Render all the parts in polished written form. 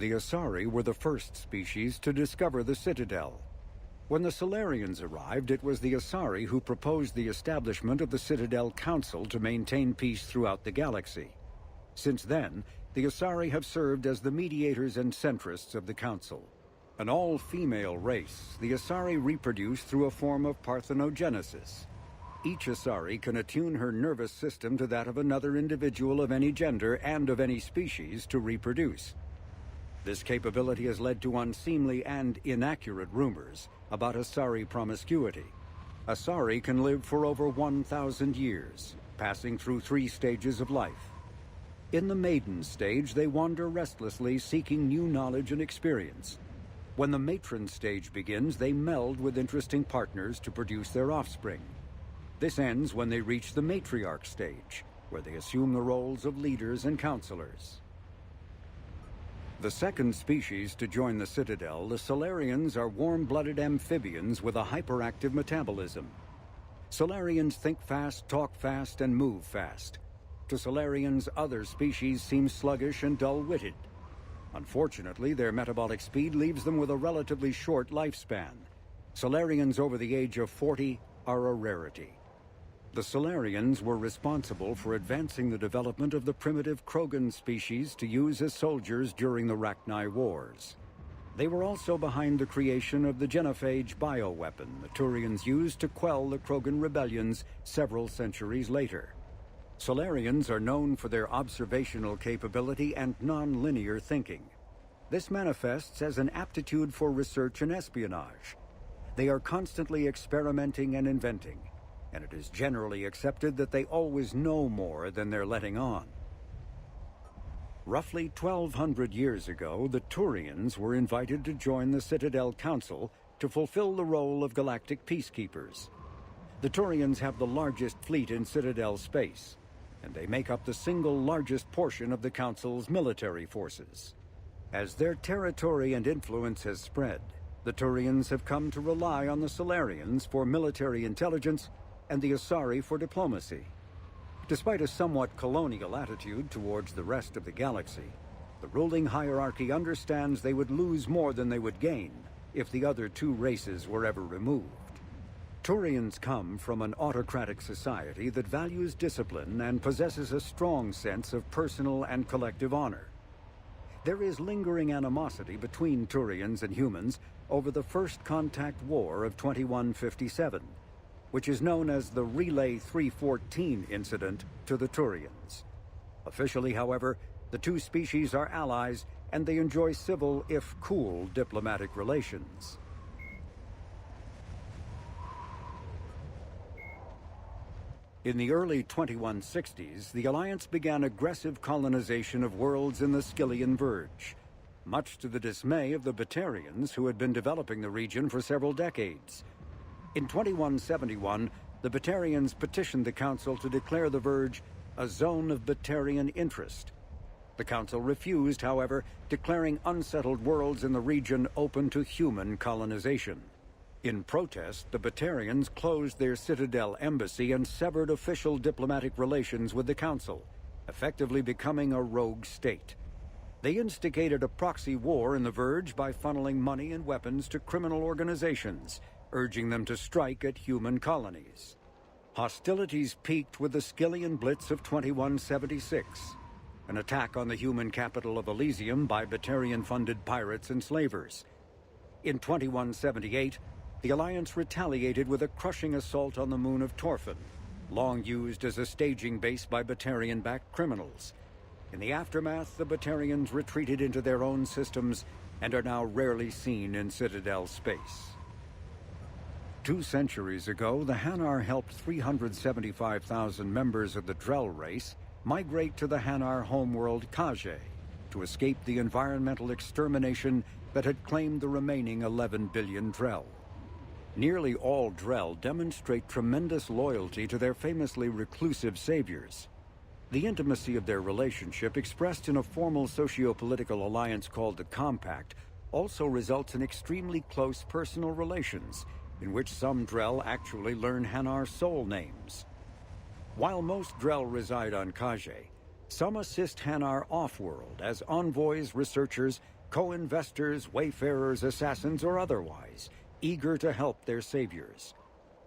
the Asari were the first species to discover the Citadel. When the Solarians arrived, it was the Asari who proposed the establishment of the Citadel Council to maintain peace throughout the galaxy. Since then, the Asari have served as the mediators and centrists of the Council. An all-female race, the Asari reproduce through a form of parthenogenesis. Each Asari can attune her nervous system to that of another individual of any gender and of any species to reproduce. This capability has led to unseemly and inaccurate rumors about Asari promiscuity. Asari can live for over 1,000 years, passing through 3 stages of life. In the maiden stage, they wander restlessly, seeking new knowledge and experience. When the matron stage begins, they meld with interesting partners to produce their offspring. This ends when they reach the matriarch stage, where they assume the roles of leaders and counselors. The second species to join the Citadel, the Solarians, are warm-blooded amphibians with a hyperactive metabolism. Solarians think fast, talk fast, and move fast. To Solarians, other species seem sluggish and dull-witted. Unfortunately, their metabolic speed leaves them with a relatively short lifespan. Solarians over the age of 40 are a rarity. The Solarians were responsible for advancing the development of the primitive Krogan species to use as soldiers during the Rachni Wars. They were also behind the creation of the genophage bioweapon the Turians used to quell the Krogan rebellions several centuries later. Solarians are known for their observational capability and non-linear thinking. This manifests as an aptitude for research and espionage. They are constantly experimenting and inventing, and it is generally accepted that they always know more than they're letting on. Roughly 1,200 years ago, the Turians were invited to join the Citadel Council to fulfill the role of galactic peacekeepers. The Turians have the largest fleet in Citadel space, and they make up the single largest portion of the Council's military forces. As their territory and influence has spread, the Turians have come to rely on the Solarians for military intelligence and the Asari for diplomacy. Despite a somewhat colonial attitude towards the rest of the galaxy, the ruling hierarchy understands they would lose more than they would gain if the other 2 races were ever removed. Turians come from an autocratic society that values discipline and possesses a strong sense of personal and collective honor. There is lingering animosity between Turians and humans over the First Contact War of 2157, which is known as the Relay 314 incident to the Turians. Officially, however, the 2 species are allies, and they enjoy civil, if cool, diplomatic relations. In the early 2160s, the Alliance began aggressive colonization of worlds in the Skyllian Verge, much to the dismay of the Batarians, who had been developing the region for several decades. In 2171, the Batarians petitioned the Council to declare the Verge a zone of Batarian interest. The Council refused, however, declaring unsettled worlds in the region open to human colonization. In protest, the Batarians closed their Citadel embassy and severed official diplomatic relations with the Council, effectively becoming a rogue state. They instigated a proxy war in the Verge by funneling money and weapons to criminal organizations, urging them to strike at human colonies. Hostilities peaked with the Skyllian Blitz of 2176, an attack on the human capital of Elysium by Batarian-funded pirates and slavers. In 2178, the Alliance retaliated with a crushing assault on the moon of Torfan, long used as a staging base by Batarian-backed criminals. In the aftermath, the Batarians retreated into their own systems and are now rarely seen in Citadel space. 2 centuries ago, the Hanar helped 375,000 members of the Drell race migrate to the Hanar homeworld Kage to escape the environmental extermination that had claimed the remaining 11 billion Drell. Nearly all Drell demonstrate tremendous loyalty to their famously reclusive saviors. The intimacy of their relationship, expressed in a formal socio-political alliance called the Compact, also results in extremely close personal relations, in which some Drell actually learn Hanar soul names. While most Drell reside on Kage, some assist Hanar off-world as envoys, researchers, co-investors, wayfarers, assassins, or otherwise, eager to help their saviors.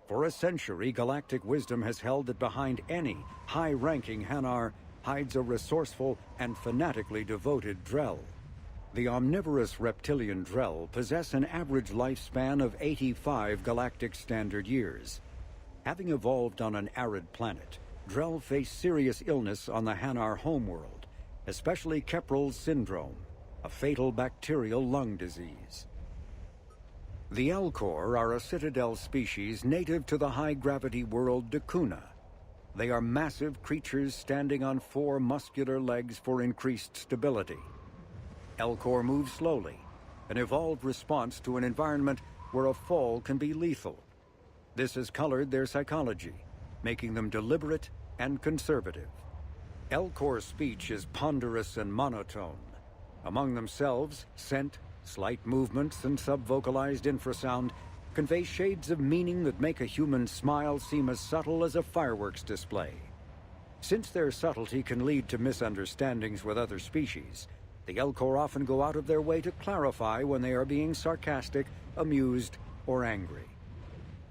For a century, galactic wisdom has held that behind any high-ranking Hanar hides a resourceful and fanatically devoted Drell. The omnivorous reptilian Drell possess an average lifespan of 85 galactic standard years. Having evolved on an arid planet, Drell face serious illness on the Hanar homeworld, especially Kepral's syndrome, a fatal bacterial lung disease. The Elcor are a Citadel species native to the high-gravity world Dakuna. They are massive creatures standing on 4 muscular legs for increased stability. Elcor move slowly, an evolved response to an environment where a fall can be lethal. This has colored their psychology, making them deliberate and conservative. Elcor speech is ponderous and monotone. Among themselves, scent, slight movements, and sub-vocalized infrasound convey shades of meaning that make a human smile seem as subtle as a fireworks display. Since their subtlety can lead to misunderstandings with other species, the Elcor often go out of their way to clarify when they are being sarcastic, amused, or angry.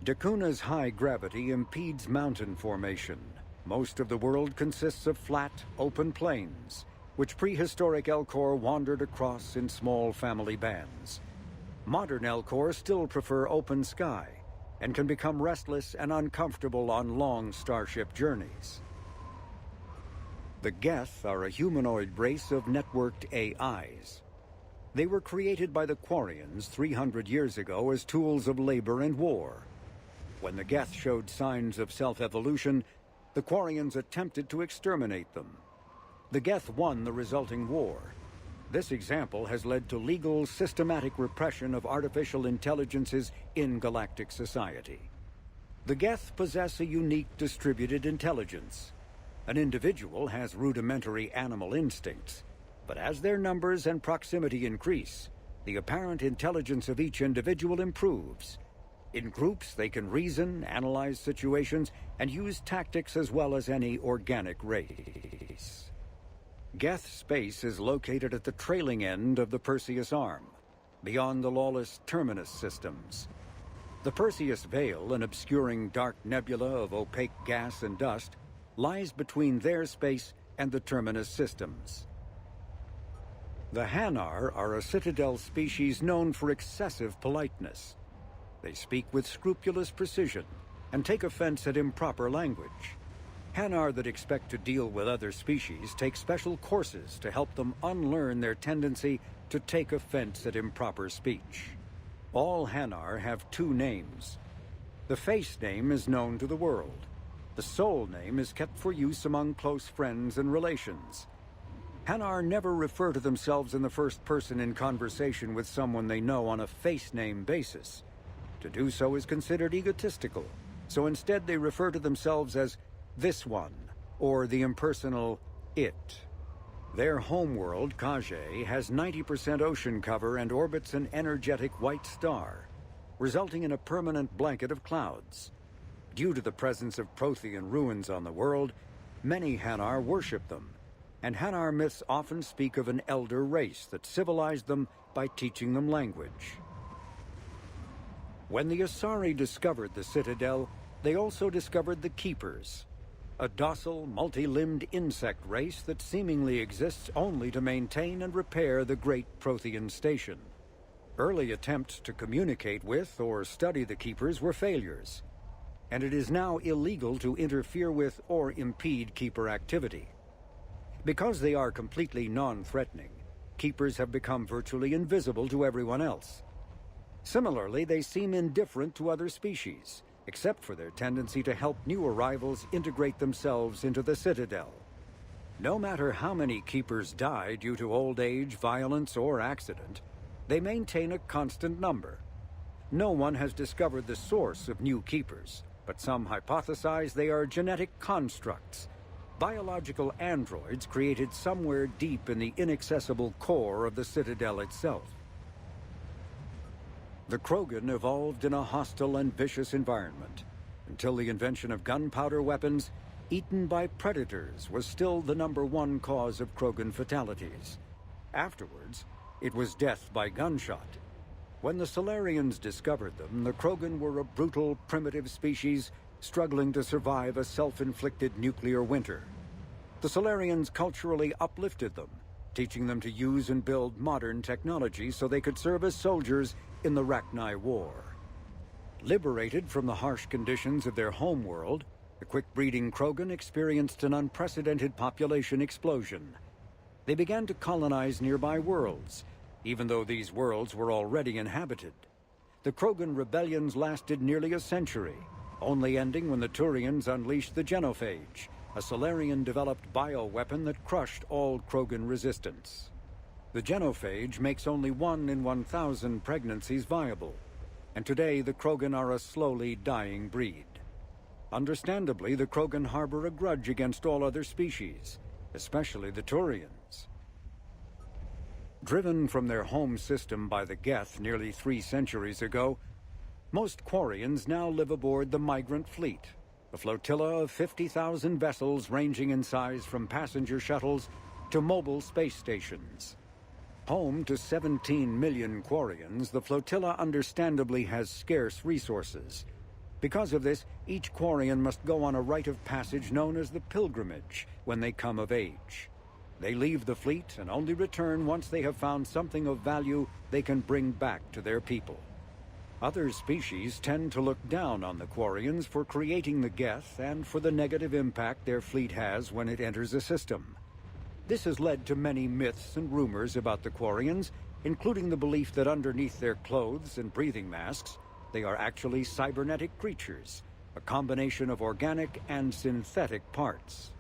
Dakuna's high gravity impedes mountain formation. Most of the world consists of flat, open plains, which prehistoric Elcor wandered across in small family bands. Modern Elcor still prefer open sky, and can become restless and uncomfortable on long starship journeys. The Geth are a humanoid race of networked AIs. They were created by the Quarians 300 years ago as tools of labor and war. When the Geth showed signs of self-evolution, the Quarians attempted to exterminate them. The Geth won the resulting war. This example has led to legal, systematic repression of artificial intelligences in galactic society. The Geth possess a unique distributed intelligence. An individual has rudimentary animal instincts, but as their numbers and proximity increase, the apparent intelligence of each individual improves. In groups, they can reason, analyze situations, and use tactics as well as any organic race. Geth space is located at the trailing end of the Perseus Arm, beyond the lawless Terminus systems. The Perseus Veil, an obscuring dark nebula of opaque gas and dust, lies between their space and the Terminus systems. The Hanar are a Citadel species known for excessive politeness. They speak with scrupulous precision and take offense at improper language. Hanar that expect to deal with other species take special courses to help them unlearn their tendency to take offense at improper speech. All Hanar have 2 names. The face name is known to the world. The soul name is kept for use among close friends and relations. Hanar never refer to themselves in the first person in conversation with someone they know on a face name basis. To do so is considered egotistical, so instead they refer to themselves as this one, or the impersonal it. Their homeworld, Kage, has 90% ocean cover and orbits an energetic white star, resulting in a permanent blanket of clouds. Due to the presence of Prothean ruins on the world, many Hanar worship them, and Hanar myths often speak of an elder race that civilized them by teaching them language. When the Asari discovered the Citadel, they also discovered the Keepers, a docile, multi-limbed insect race that seemingly exists only to maintain and repair the great Prothean station. Early attempts to communicate with or study the Keepers were failures, and it is now illegal to interfere with or impede Keeper activity. Because they are completely non-threatening, Keepers have become virtually invisible to everyone else. Similarly, they seem indifferent to other species, except for their tendency to help new arrivals integrate themselves into the Citadel. No matter how many Keepers die due to old age, violence, or accident, they maintain a constant number. No one has discovered the source of new Keepers, but some hypothesize they are genetic constructs, biological androids created somewhere deep in the inaccessible core of the Citadel itself. The Krogan evolved in a hostile and vicious environment. Until the invention of gunpowder weapons, eaten by predators was still the #1 cause of Krogan fatalities. Afterwards, It was death by gunshot. When the Solarians discovered them, the Krogan were a brutal, primitive species struggling to survive a self-inflicted nuclear winter. The Solarians culturally uplifted them, teaching them to use and build modern technology so they could serve as soldiers in the Rachni War. Liberated from the harsh conditions of their homeworld, the quick-breeding Krogan experienced an unprecedented population explosion. They began to colonize nearby worlds, even though these worlds were already inhabited. The Krogan rebellions lasted nearly a century, only ending when the Turians unleashed the Genophage, a Solarian-developed bioweapon that crushed all Krogan resistance. The Genophage makes only 1 in 1,000 pregnancies viable, and today the Krogan are a slowly dying breed. Understandably, the Krogan harbor a grudge against all other species, especially the Turians. Driven from their home system by the Geth nearly 3 centuries ago, most Quarians now live aboard the Migrant Fleet, a flotilla of 50,000 vessels ranging in size from passenger shuttles to mobile space stations. Home to 17 million Quarians, the flotilla understandably has scarce resources. Because of this, each Quarian must go on a rite of passage known as the Pilgrimage when they come of age. They leave the fleet and only return once they have found something of value they can bring back to their people. Other species tend to look down on the Quarians for creating the Geth and for the negative impact their fleet has when it enters a system. This has led to many myths and rumors about the Quarians, including the belief that underneath their clothes and breathing masks, they are actually cybernetic creatures, a combination of organic and synthetic parts.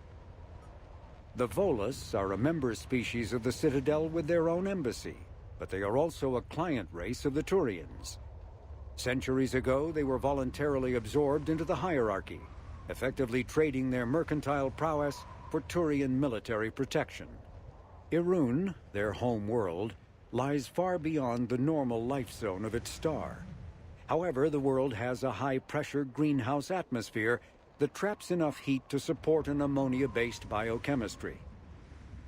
The Volus are a member species of the Citadel with their own embassy, but they are also a client race of the Turians. Centuries ago, they were voluntarily absorbed into the hierarchy, effectively trading their mercantile prowess for Turian military protection. Irun, their home world, lies far beyond the normal life zone of its star. However, the world has a high-pressure greenhouse atmosphere that traps enough heat to support an ammonia-based biochemistry.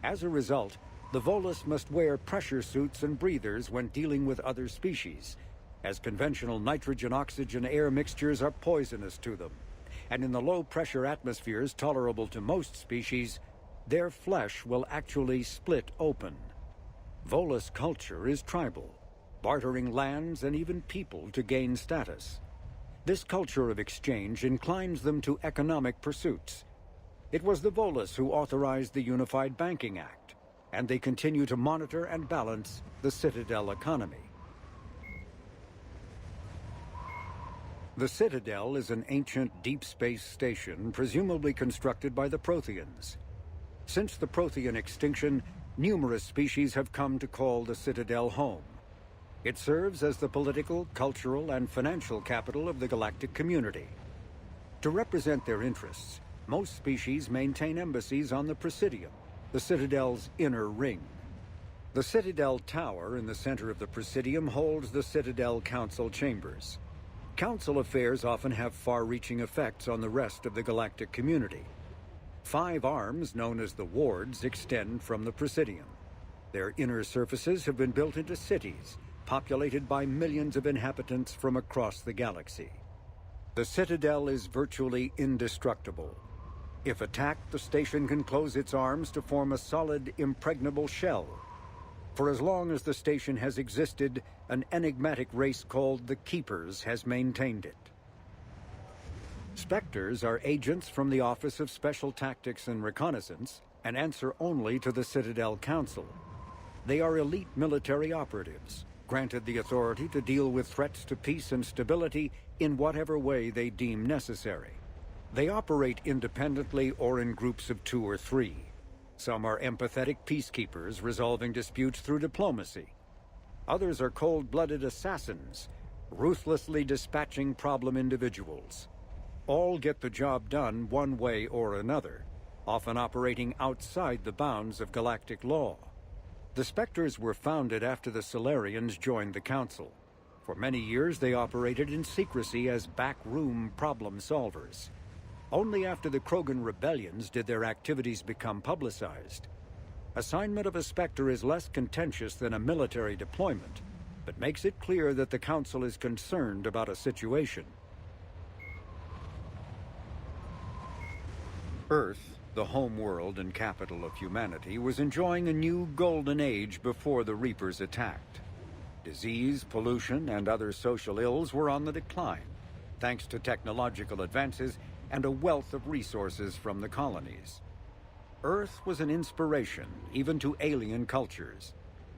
As a result, the Volus must wear pressure suits and breathers when dealing with other species, as conventional nitrogen-oxygen air mixtures are poisonous to them, and in the low-pressure atmospheres tolerable to most species, their flesh will actually split open. Volus culture is tribal, bartering lands and even people to gain status. This culture of exchange inclines them to economic pursuits. It was the Volus who authorized the Unified Banking Act, and they continue to monitor and balance the Citadel economy. The Citadel is an ancient deep space station presumably constructed by the Protheans. Since the Prothean extinction, numerous species have come to call the Citadel home. It serves as the political, cultural, and financial capital of the galactic community. To represent their interests, most species maintain embassies on the Presidium, the Citadel's inner ring. The Citadel Tower in the center of the Presidium holds the Citadel Council chambers. Council affairs often have far-reaching effects on the rest of the galactic community. 5 arms, known as the wards, extend from the Presidium. Their inner surfaces have been built into cities, populated by millions of inhabitants from across the galaxy. The Citadel is virtually indestructible. If attacked, the station can close its arms to form a solid, impregnable shell. For as long as the station has existed, an enigmatic race called the Keepers has maintained it. Spectres are agents from the Office of Special Tactics and Reconnaissance and answer only to the Citadel Council. They are elite military operatives, granted the authority to deal with threats to peace and stability in whatever way they deem necessary. They operate independently or in groups of 2 or 3. Some are empathetic peacekeepers resolving disputes through diplomacy. Others are cold-blooded assassins, ruthlessly dispatching problem individuals. All get the job done one way or another, often operating outside the bounds of galactic law. The Spectres were founded after the Solarians joined the Council. For many years they operated in secrecy as backroom problem solvers. Only after the Krogan rebellions did their activities become publicized. Assignment of a Spectre is less contentious than a military deployment, but makes it clear that the Council is concerned about a situation. Earth, the home world and capital of humanity, was enjoying a new golden age before the Reapers attacked. Disease, pollution, and other social ills were on the decline, thanks to technological advances and a wealth of resources from the colonies. Earth was an inspiration even to alien cultures,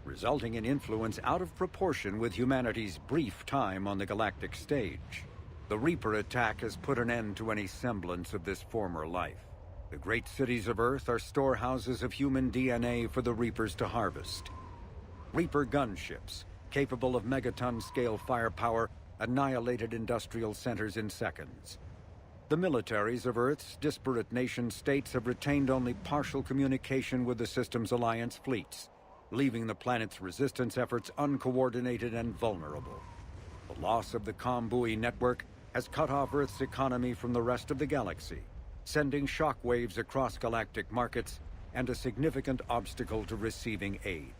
resulting in influence out of proportion with humanity's brief time on the galactic stage. The Reaper attack has put an end to any semblance of this former life. The great cities of Earth are storehouses of human DNA for the Reapers to harvest. Reaper gunships, capable of megaton-scale firepower, annihilated industrial centers in seconds. The militaries of Earth's disparate nation-states have retained only partial communication with the Systems Alliance fleets, leaving the planet's resistance efforts uncoordinated and vulnerable. The loss of the comm buoy network has cut off Earth's economy from the rest of the galaxy, sending shockwaves across galactic markets and a significant obstacle to receiving aid.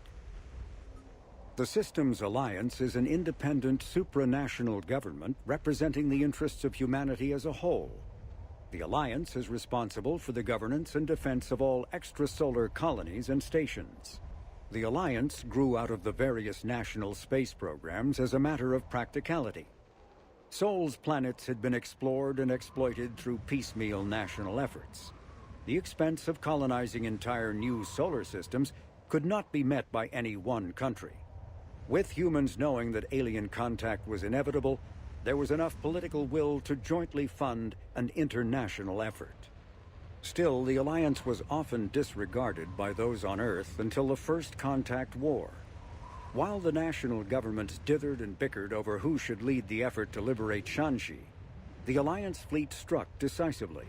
The Systems Alliance is an independent supranational government representing the interests of humanity as a whole. The Alliance is responsible for the governance and defense of all extrasolar colonies and stations. The Alliance grew out of the various national space programs as a matter of practicality. Sol's planets had been explored and exploited through piecemeal national efforts. The expense of colonizing entire new solar systems could not be met by any one country. With humans knowing that alien contact was inevitable, there was enough political will to jointly fund an international effort. Still, the Alliance was often disregarded by those on Earth until the First Contact War. While the national governments dithered and bickered over who should lead the effort to liberate Shanxi, the Alliance fleet struck decisively.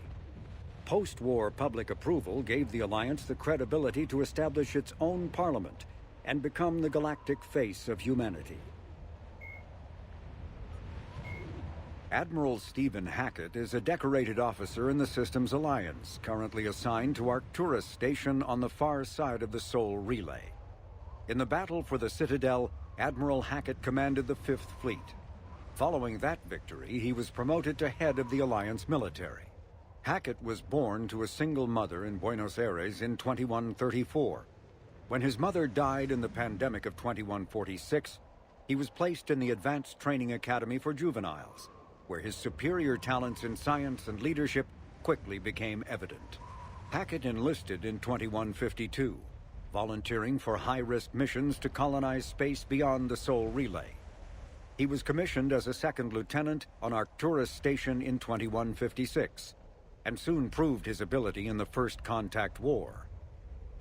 Post-war public approval gave the Alliance the credibility to establish its own parliament and become the galactic face of humanity. Admiral Stephen Hackett is a decorated officer in the Systems Alliance, currently assigned to Arcturus Station on the far side of the Sol Relay. In the battle for the Citadel, Admiral Hackett commanded the Fifth Fleet. Following that victory, he was promoted to head of the Alliance military. Hackett was born to a single mother in Buenos Aires in 2134. When his mother died in the pandemic of 2146, he was placed in the Advanced Training Academy for Juveniles, where his superior talents in science and leadership quickly became evident. Hackett enlisted in 2152, volunteering for high-risk missions to colonize space beyond the Sol Relay. He was commissioned as a second lieutenant on Arcturus Station in 2156, and soon proved his ability in the First Contact War.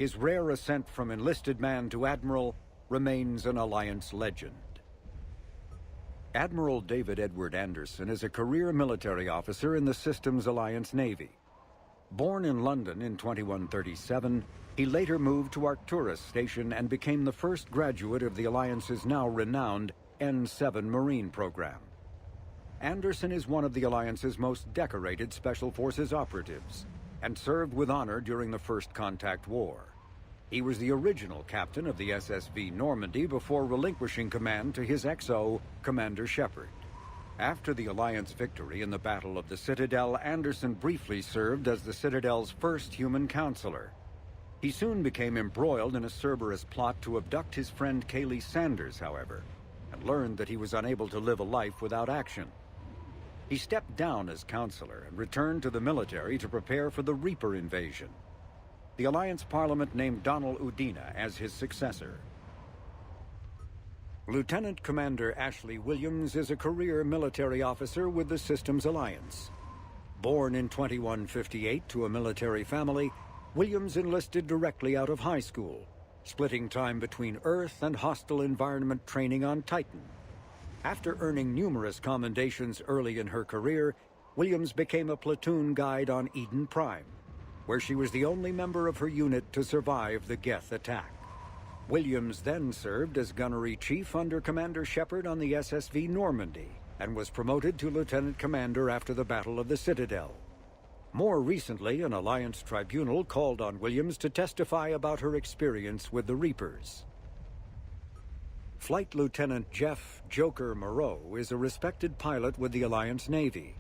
His rare ascent from enlisted man to admiral remains an Alliance legend. Admiral David Edward Anderson is a career military officer in the Systems Alliance Navy. Born in London in 2137, he later moved to Arcturus Station and became the first graduate of the Alliance's now renowned N7 Marine program. Anderson is one of the Alliance's most decorated Special Forces operatives and served with honor during the First Contact War. He was the original captain of the SSV Normandy before relinquishing command to his XO, Commander Shepard. After the Alliance victory in the Battle of the Citadel, Anderson briefly served as the Citadel's first human counselor. He soon became embroiled in a Cerberus plot to abduct his friend Kaylee Sanders, however, and learned that he was unable to live a life without action. He stepped down as counselor and returned to the military to prepare for the Reaper invasion. The Alliance Parliament named Donald Udina as his successor. Lieutenant Commander Ashley Williams is a career military officer with the Systems Alliance. Born in 2158 to a military family, Williams enlisted directly out of high school, splitting time between Earth and hostile environment training on Titan. After earning numerous commendations early in her career, Williams became a platoon guide on Eden Prime, where she was the only member of her unit to survive the Geth attack. Williams then served as gunnery chief under Commander Shepard on the SSV Normandy, and was promoted to lieutenant commander after the Battle of the Citadel. More recently, an Alliance tribunal called on Williams to testify about her experience with the Reapers. Flight Lieutenant Jeff "Joker" Moreau is a respected pilot with the Alliance Navy.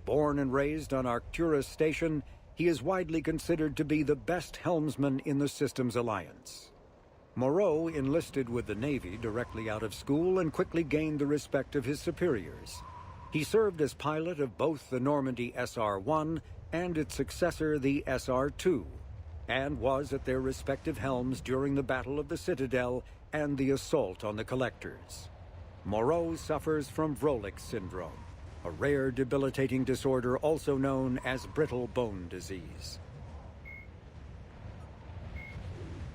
Born and raised on Arcturus Station, he is widely considered to be the best helmsman in the system's alliance. Moreau enlisted with the Navy directly out of school and quickly gained the respect of his superiors. He served as pilot of both the Normandy SR-1 and its successor, the SR-2, and was at their respective helms during the Battle of the Citadel and the assault on the Collectors. Moreau suffers from Vrolik's syndrome, a rare debilitating disorder also known as brittle bone disease.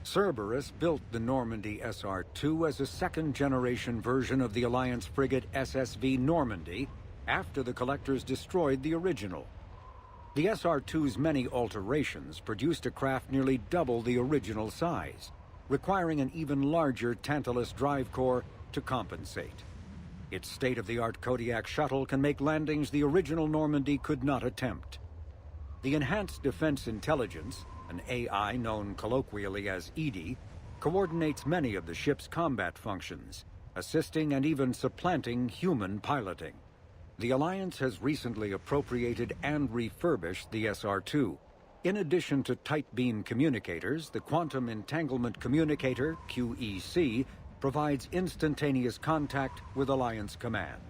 Cerberus built the Normandy SR-2 as a second-generation version of the Alliance frigate SSV Normandy after the Collectors destroyed the original. The SR-2's many alterations produced a craft nearly double the original size, requiring an even larger Tantalus drive core to compensate. Its state-of-the-art Kodiak shuttle can make landings the original Normandy could not attempt. The Enhanced Defense Intelligence, an AI known colloquially as EDI, coordinates many of the ship's combat functions, assisting and even supplanting human piloting. The Alliance has recently appropriated and refurbished the SR-2. In addition to tight beam communicators, the Quantum Entanglement Communicator, QEC, provides instantaneous contact with Alliance Command.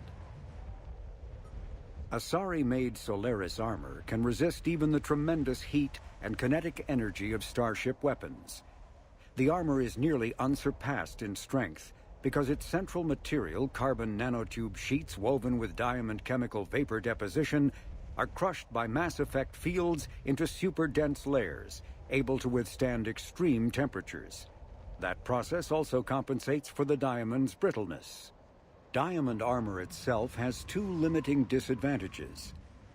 Asari-made Solaris armor can resist even the tremendous heat and kinetic energy of starship weapons. The armor is nearly unsurpassed in strength, because its central material, carbon nanotube sheets woven with diamond chemical vapor deposition, are crushed by mass effect fields into super-dense layers, able to withstand extreme temperatures. That process also compensates for the diamond's brittleness. Diamond armor itself has two limiting disadvantages.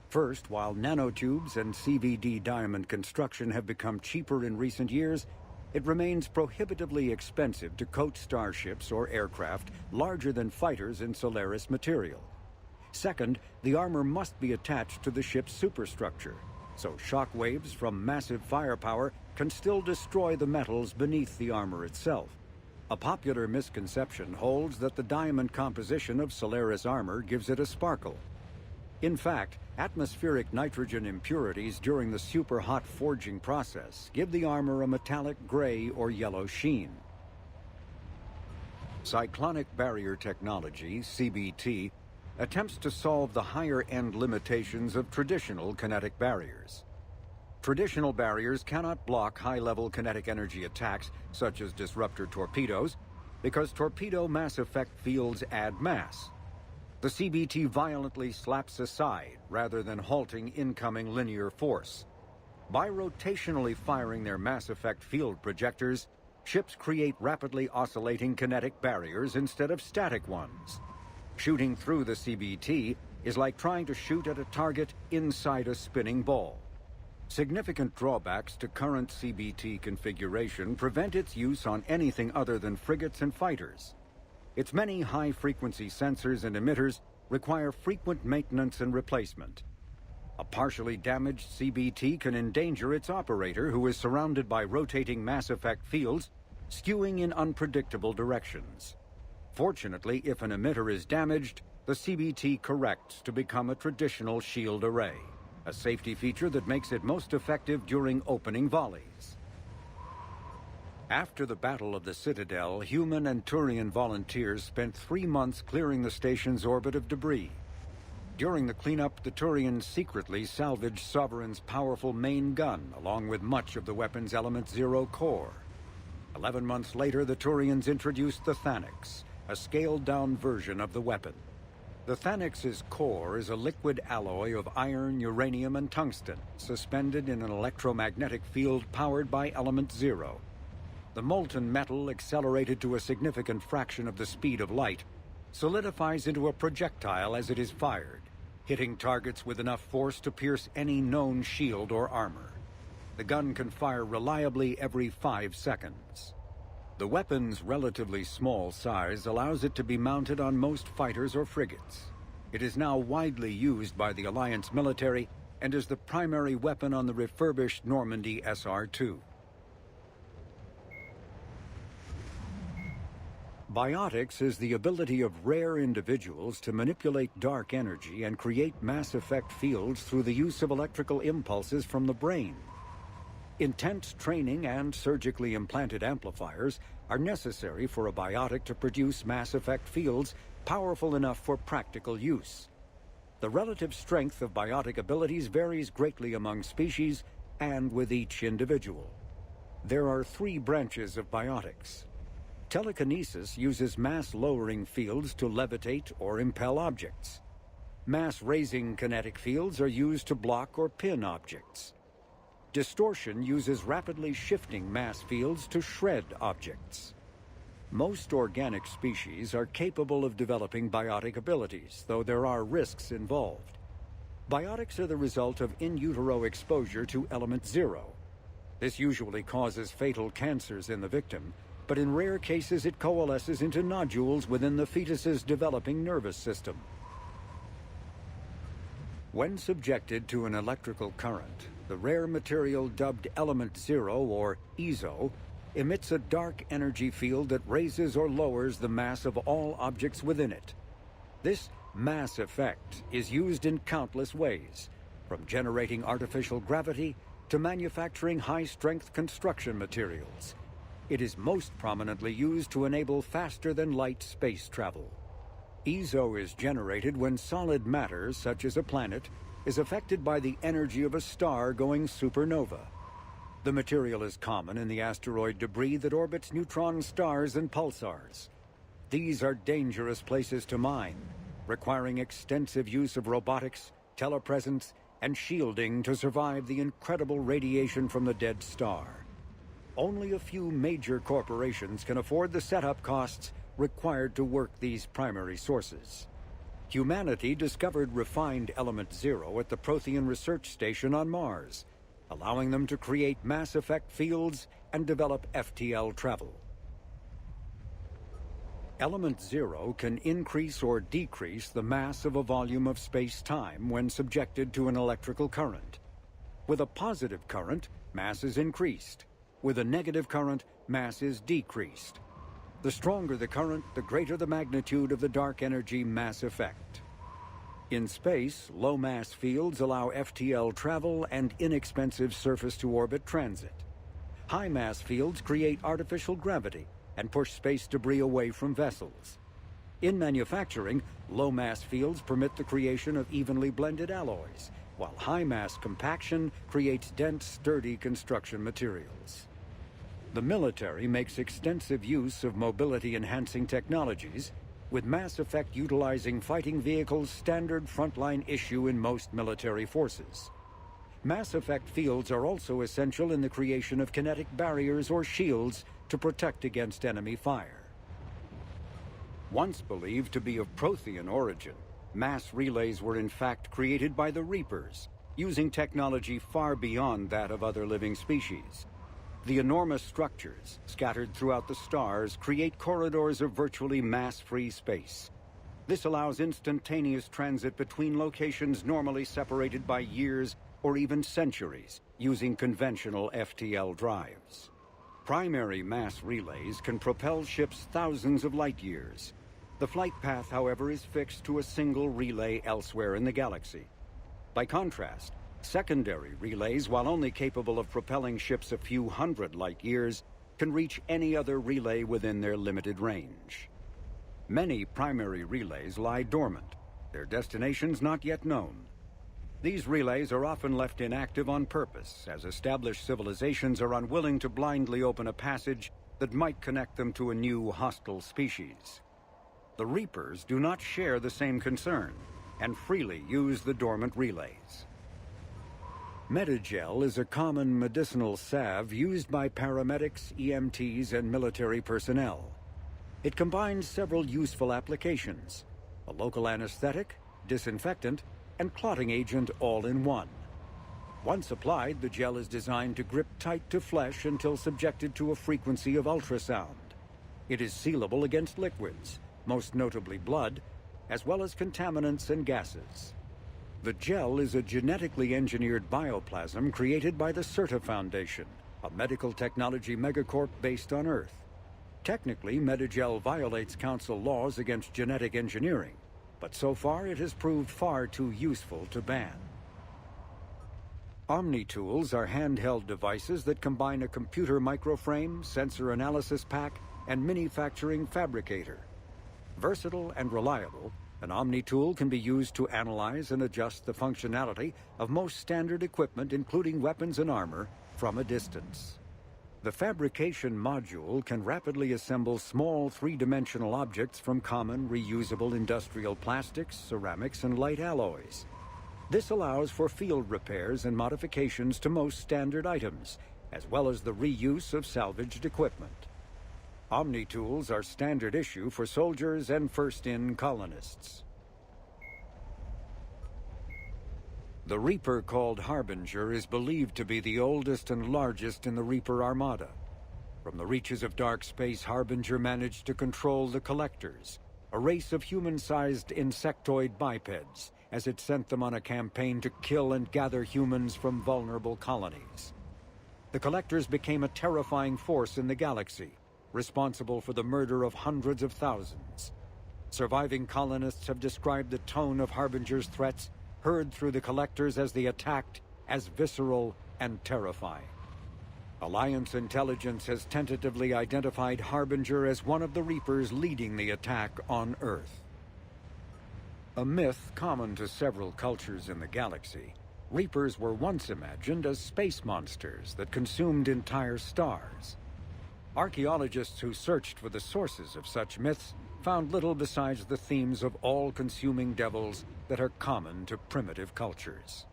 First, while nanotubes and CVD diamond construction have become cheaper in recent years, it remains prohibitively expensive to coat starships or aircraft larger than fighters in Solaris material. Second, the armor must be attached to the ship's superstructure, so shock waves from massive firepower can still destroy the metals beneath the armor itself. A popular misconception holds that the diamond composition of Solaris armor gives it a sparkle. In fact, atmospheric nitrogen impurities during the super-hot forging process give the armor a metallic gray or yellow sheen. Cyclonic barrier technology, CBT, attempts to solve the higher-end limitations of traditional kinetic barriers. Traditional barriers cannot block high-level kinetic energy attacks, such as disruptor torpedoes, because torpedo mass effect fields add mass. The CBT violently slaps aside rather than halting incoming linear force. By rotationally firing their mass effect field projectors, ships create rapidly oscillating kinetic barriers instead of static ones. Shooting through the CBT is like trying to shoot at a target inside a spinning ball. Significant drawbacks to current CBT configuration prevent its use on anything other than frigates and fighters. Its many high-frequency sensors and emitters require frequent maintenance and replacement. A partially damaged CBT can endanger its operator, who is surrounded by rotating mass effect fields, skewing in unpredictable directions. Fortunately, if an emitter is damaged, the CBT corrects to become a traditional shield array, a safety feature that makes it most effective during opening volleys. After the Battle of the Citadel, human and Turian volunteers spent 3 months clearing the station's orbit of debris. During the cleanup, the Turians secretly salvaged Sovereign's powerful main gun, along with much of the weapon's Element Zero core. 11 months later, the Turians introduced the Thanix, a scaled-down version of the weapon. The Thanix's core is a liquid alloy of iron, uranium, and tungsten, suspended in an electromagnetic field powered by Element Zero. The molten metal, accelerated to a significant fraction of the speed of light, solidifies into a projectile as it is fired, hitting targets with enough force to pierce any known shield or armor. The gun can fire reliably every 5 seconds. The weapon's relatively small size allows it to be mounted on most fighters or frigates. It is now widely used by the Alliance military and is the primary weapon on the refurbished Normandy SR-2. Biotics is the ability of rare individuals to manipulate dark energy and create mass effect fields through the use of electrical impulses from the brain. Intense training and surgically implanted amplifiers are necessary for a biotic to produce mass effect fields powerful enough for practical use. The relative strength of biotic abilities varies greatly among species and with each individual. There are 3 branches of biotics. Telekinesis uses mass-lowering fields to levitate or impel objects. Mass-raising kinetic fields are used to block or pin objects. Distortion uses rapidly shifting mass fields to shred objects. Most organic species are capable of developing biotic abilities, though there are risks involved. Biotics are the result of in utero exposure to element 0. This usually causes fatal cancers in the victim, but in rare cases it coalesces into nodules within the fetus's developing nervous system. When subjected to an electrical current, the rare material dubbed Element 0, or EZO, emits a dark energy field that raises or lowers the mass of all objects within it. This mass effect is used in countless ways, from generating artificial gravity to manufacturing high-strength construction materials. It is most prominently used to enable faster-than-light space travel. EZO is generated when solid matter, such as a planet, is affected by the energy of a star going supernova. The material is common in the asteroid debris that orbits neutron stars and pulsars. These are dangerous places to mine, requiring extensive use of robotics, telepresence, and shielding to survive the incredible radiation from the dead star. Only a few major corporations can afford the setup costs required to work these primary sources. Humanity discovered refined Element 0 at the Prothean Research Station on Mars, allowing them to create mass effect fields and develop FTL travel. Element 0 can increase or decrease the mass of a volume of space-time when subjected to an electrical current. With a positive current, mass is increased. With a negative current, mass is decreased. The stronger the current, the greater the magnitude of the dark energy mass effect. In space, low-mass fields allow FTL travel and inexpensive surface-to-orbit transit. High-mass fields create artificial gravity and push space debris away from vessels. In manufacturing, low-mass fields permit the creation of evenly blended alloys, while high-mass compaction creates dense, sturdy construction materials. The military makes extensive use of mobility-enhancing technologies, with mass effect utilizing fighting vehicles standard frontline issue in most military forces. Mass effect fields are also essential in the creation of kinetic barriers or shields to protect against enemy fire. Once believed to be of Prothean origin, mass relays were in fact created by the Reapers, using technology far beyond that of other living species. The enormous structures, scattered throughout the stars, create corridors of virtually mass-free space. This allows instantaneous transit between locations normally separated by years or even centuries, using conventional FTL drives. Primary mass relays can propel ships thousands of light-years. The flight path, however, is fixed to a single relay elsewhere in the galaxy. By contrast, secondary relays, while only capable of propelling ships a few hundred light-years, can reach any other relay within their limited range. Many primary relays lie dormant, their destinations not yet known. These relays are often left inactive on purpose, as established civilizations are unwilling to blindly open a passage that might connect them to a new hostile species. The Reapers do not share the same concern, and freely use the dormant relays. Metagel is a common medicinal salve used by paramedics, EMTs, and military personnel. It combines several useful applications: a local anesthetic, disinfectant, and clotting agent all in one. Once applied, the gel is designed to grip tight to flesh until subjected to a frequency of ultrasound. It is sealable against liquids, most notably blood, as well as contaminants and gases. The gel is a genetically engineered bioplasm created by the CERTA Foundation, a medical technology megacorp based on Earth. Technically, Medigel violates Council laws against genetic engineering, but so far it has proved far too useful to ban. Omni-tools are handheld devices that combine a computer microframe, sensor analysis pack, and manufacturing fabricator. Versatile and reliable, an Omni-tool can be used to analyze and adjust the functionality of most standard equipment, including weapons and armor, from a distance. The fabrication module can rapidly assemble small three-dimensional objects from common reusable industrial plastics, ceramics, and light alloys. This allows for field repairs and modifications to most standard items, as well as the reuse of salvaged equipment. Omni-tools are standard issue for soldiers and first-in colonists. The Reaper called Harbinger is believed to be the oldest and largest in the Reaper Armada. From the reaches of dark space, Harbinger managed to control the Collectors, a race of human-sized insectoid bipeds, as it sent them on a campaign to kill and gather humans from vulnerable colonies. The Collectors became a terrifying force in the galaxy, responsible for the murder of hundreds of thousands. Surviving colonists have described the tone of Harbinger's threats heard through the Collectors as they attacked as visceral and terrifying. Alliance intelligence has tentatively identified Harbinger as one of the Reapers leading the attack on Earth. A myth common to several cultures in the galaxy, Reapers were once imagined as space monsters that consumed entire stars. Archaeologists who searched for the sources of such myths found little besides the themes of all-consuming devils that are common to primitive cultures.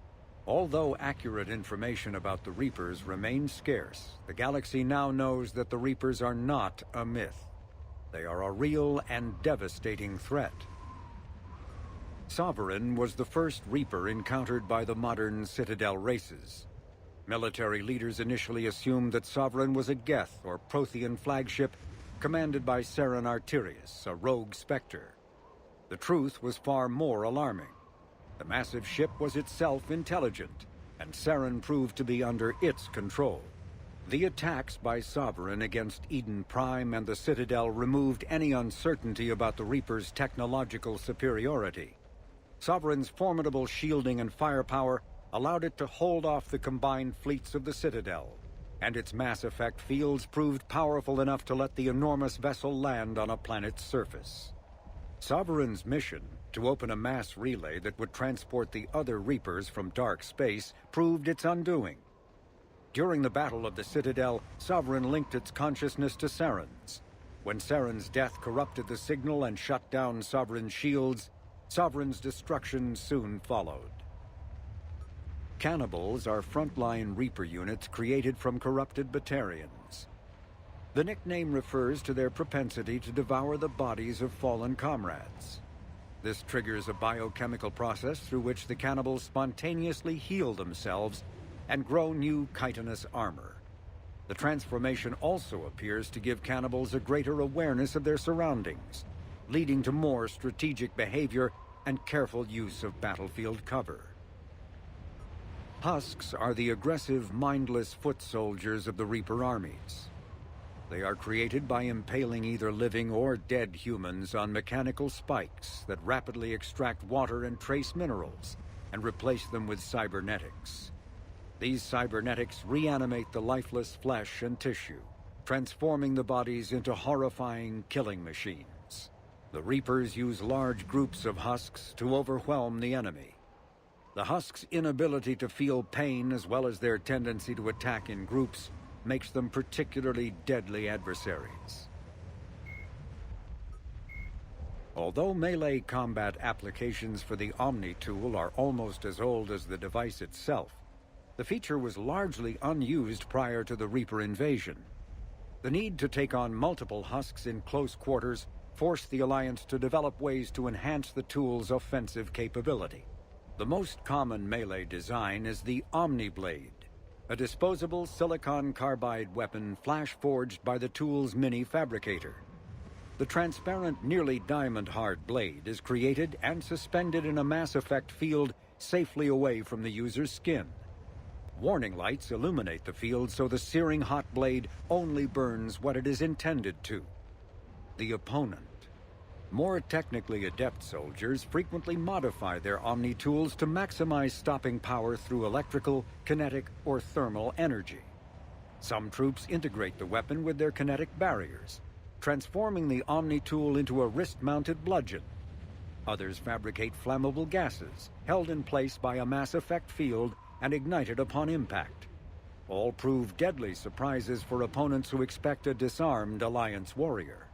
Although accurate information about the Reapers remains scarce, the galaxy now knows that the Reapers are not a myth. They are a real and devastating threat. Sovereign was the first Reaper encountered by the modern Citadel races. Military leaders initially assumed that Sovereign was a Geth or Prothean flagship commanded by Saren Arterius, a rogue Spectre. The truth was far more alarming. The massive ship was itself intelligent, and Saren proved to be under its control. The attacks by Sovereign against Eden Prime and the Citadel removed any uncertainty about the Reaper's technological superiority. Sovereign's formidable shielding and firepower allowed it to hold off the combined fleets of the Citadel, and its mass effect fields proved powerful enough to let the enormous vessel land on a planet's surface. Sovereign's mission, to open a mass relay that would transport the other Reapers from dark space, proved its undoing. During the Battle of the Citadel, Sovereign linked its consciousness to Saren's. When Saren's death corrupted the signal and shut down Sovereign's shields, Sovereign's destruction soon followed. Cannibals are frontline Reaper units created from corrupted Batarians. The nickname refers to their propensity to devour the bodies of fallen comrades. This triggers a biochemical process through which the cannibals spontaneously heal themselves and grow new chitinous armor. The transformation also appears to give cannibals a greater awareness of their surroundings, leading to more strategic behavior and careful use of battlefield cover. Husks are the aggressive, mindless foot soldiers of the Reaper armies. They are created by impaling either living or dead humans on mechanical spikes that rapidly extract water and trace minerals and replace them with cybernetics. These cybernetics reanimate the lifeless flesh and tissue, transforming the bodies into horrifying killing machines. The Reapers use large groups of husks to overwhelm the enemy. The husks' inability to feel pain, as well as their tendency to attack in groups, makes them particularly deadly adversaries. Although melee combat applications for the Omni-tool are almost as old as the device itself, the feature was largely unused prior to the Reaper invasion. The need to take on multiple husks in close quarters forced the Alliance to develop ways to enhance the tool's offensive capability. The most common melee design is the Omni-Blade, a disposable silicon carbide weapon flash-forged by the tool's mini-fabricator. The transparent, nearly diamond-hard blade is created and suspended in a mass effect field safely away from the user's skin. Warning lights illuminate the field so the searing hot blade only burns what it is intended to: the opponent. More technically adept soldiers frequently modify their Omni tools to maximize stopping power through electrical, kinetic, or thermal energy. Some troops integrate the weapon with their kinetic barriers, transforming the Omni tool into a wrist-mounted bludgeon. Others fabricate flammable gases, held in place by a mass effect field and ignited upon impact. All prove deadly surprises for opponents who expect a disarmed Alliance warrior.